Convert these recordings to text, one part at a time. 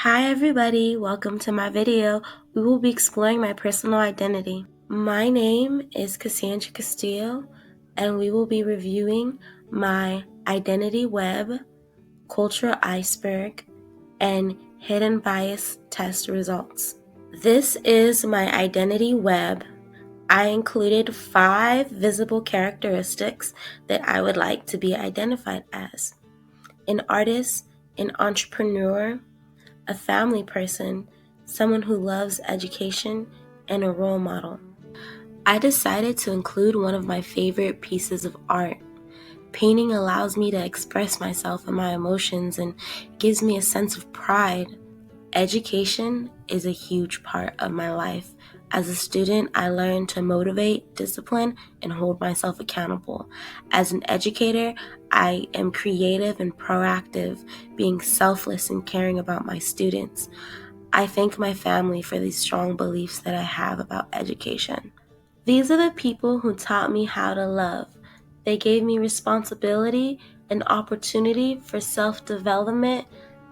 Hi everybody, welcome to my video. We will be exploring my personal identity. My name is Cassandra Castillo, and we will be reviewing my identity web, cultural iceberg, and hidden bias test results. This is my identity web. I included 5 visible characteristics that I would like to be identified as: an artist, an entrepreneur, a family person, someone who loves education, and a role model. I decided to include one of my favorite pieces of art. Painting allows me to express myself and my emotions and gives me a sense of pride. Education is a huge part of my life. As a student, I learned to motivate, discipline, and hold myself accountable. As an educator, I am creative and proactive, being selfless and caring about my students. I thank my family for these strong beliefs that I have about education. These are the people who taught me how to love. They gave me responsibility and opportunity for self-development,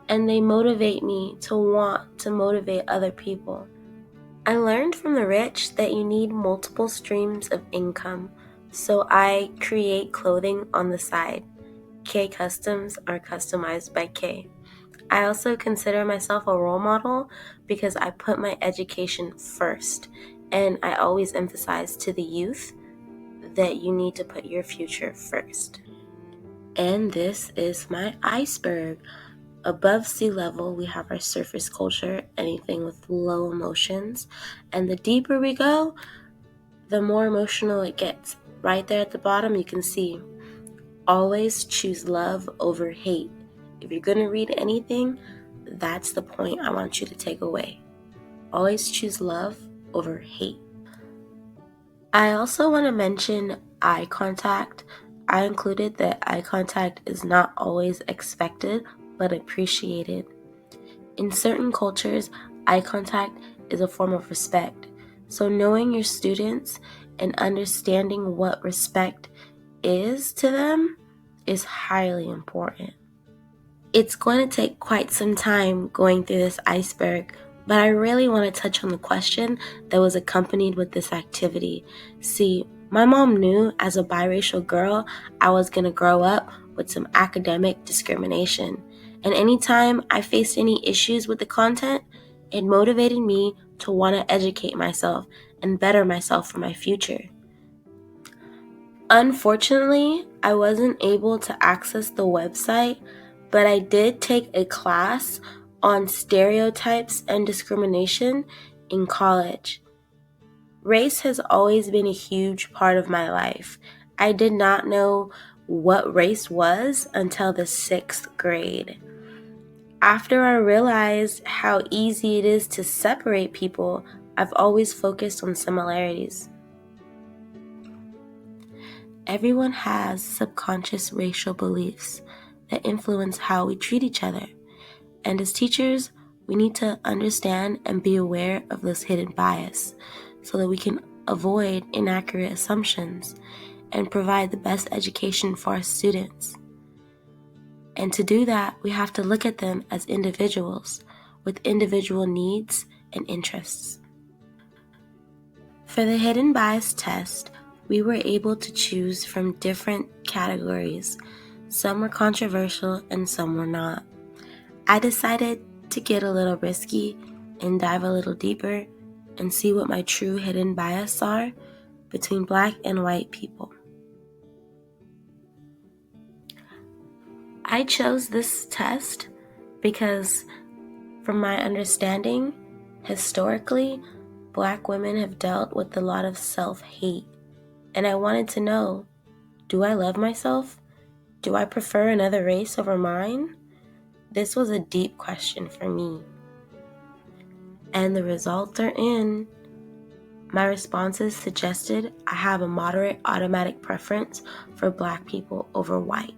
and they motivate me to want to motivate other people. I learned from the rich that you need multiple streams of income, so I create clothing on the side. K Customs are customized by K. I also consider myself a role model because I put my education first, and I always emphasize to the youth that you need to put your future first. And this is my iceberg. Above sea level, we have our surface culture, anything with low emotions. And the deeper we go, the more emotional it gets. Right there at the bottom, you can see, always choose love over hate. If you're going to read anything, that's the point I want you to take away. Always choose love over hate. I also want to mention eye contact. I included that eye contact is not always expected, but appreciated. In certain cultures, eye contact is a form of respect. So knowing your students and understanding what respect is to them is highly important. It's going to take quite some time going through this iceberg, but I really want to touch on the question that was accompanied with this activity. See, my mom knew as a biracial girl I was going to grow up with some academic discrimination. And anytime I faced any issues with the content, it motivated me to want to educate myself and better myself for my future. Unfortunately, I wasn't able to access the website, but I did take a class on stereotypes and discrimination in college. Race has always been a huge part of my life. I did not know what race was until the 6th grade. After I realized how easy it is to separate people, I've always focused on similarities. Everyone has subconscious racial beliefs that influence how we treat each other. And as teachers, we need to understand and be aware of this hidden bias so that we can avoid inaccurate assumptions and provide the best education for our students. And to do that, we have to look at them as individuals with individual needs and interests. For the hidden bias test, we were able to choose from different categories. Some were controversial and some were not. I decided to get a little risky and dive a little deeper and see what my true hidden bias are between Black and white people. I chose this test because, from my understanding, historically, Black women have dealt with a lot of self-hate. And I wanted to know, do I love myself? Do I prefer another race over mine? This was a deep question for me. And the results are in. My responses suggested I have a moderate automatic preference for Black people over white.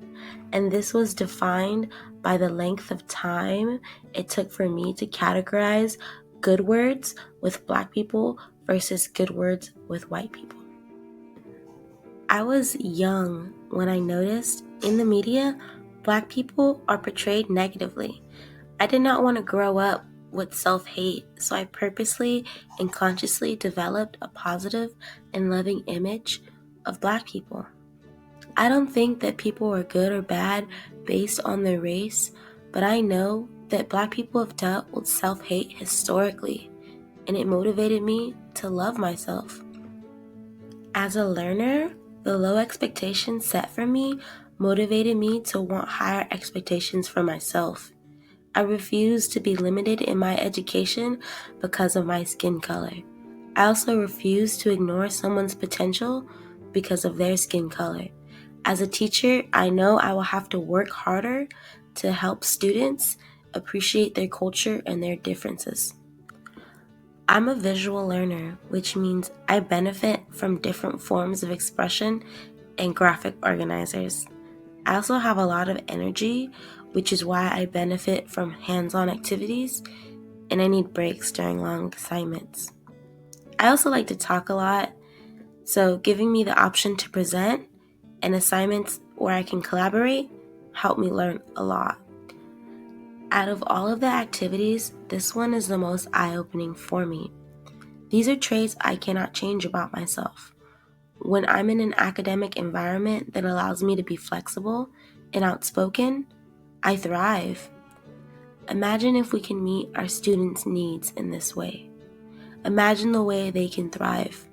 And this was defined by the length of time it took for me to categorize good words with Black people versus good words with white people. I was young when I noticed in the media, Black people are portrayed negatively. I did not want to grow up with self-hate, so I purposely and consciously developed a positive and loving image of Black people. I don't think that people are good or bad based on their race, but I know that Black people have dealt with self-hate historically, and it motivated me to love myself. As a learner, the low expectations set for me motivated me to want higher expectations for myself. I refused to be limited in my education because of my skin color. I also refused to ignore someone's potential because of their skin color. As a teacher, I know I will have to work harder to help students appreciate their culture and their differences. I'm a visual learner, which means I benefit from different forms of expression and graphic organizers. I also have a lot of energy, which is why I benefit from hands-on activities, and I need breaks during long assignments. I also like to talk a lot, so giving me the option to present and assignments where I can collaborate help me learn a lot. Out of all of the activities, this one is the most eye-opening for me. These are traits I cannot change about myself. When I'm in an academic environment that allows me to be flexible and outspoken, I thrive. Imagine if we can meet our students' needs in this way. Imagine the way they can thrive.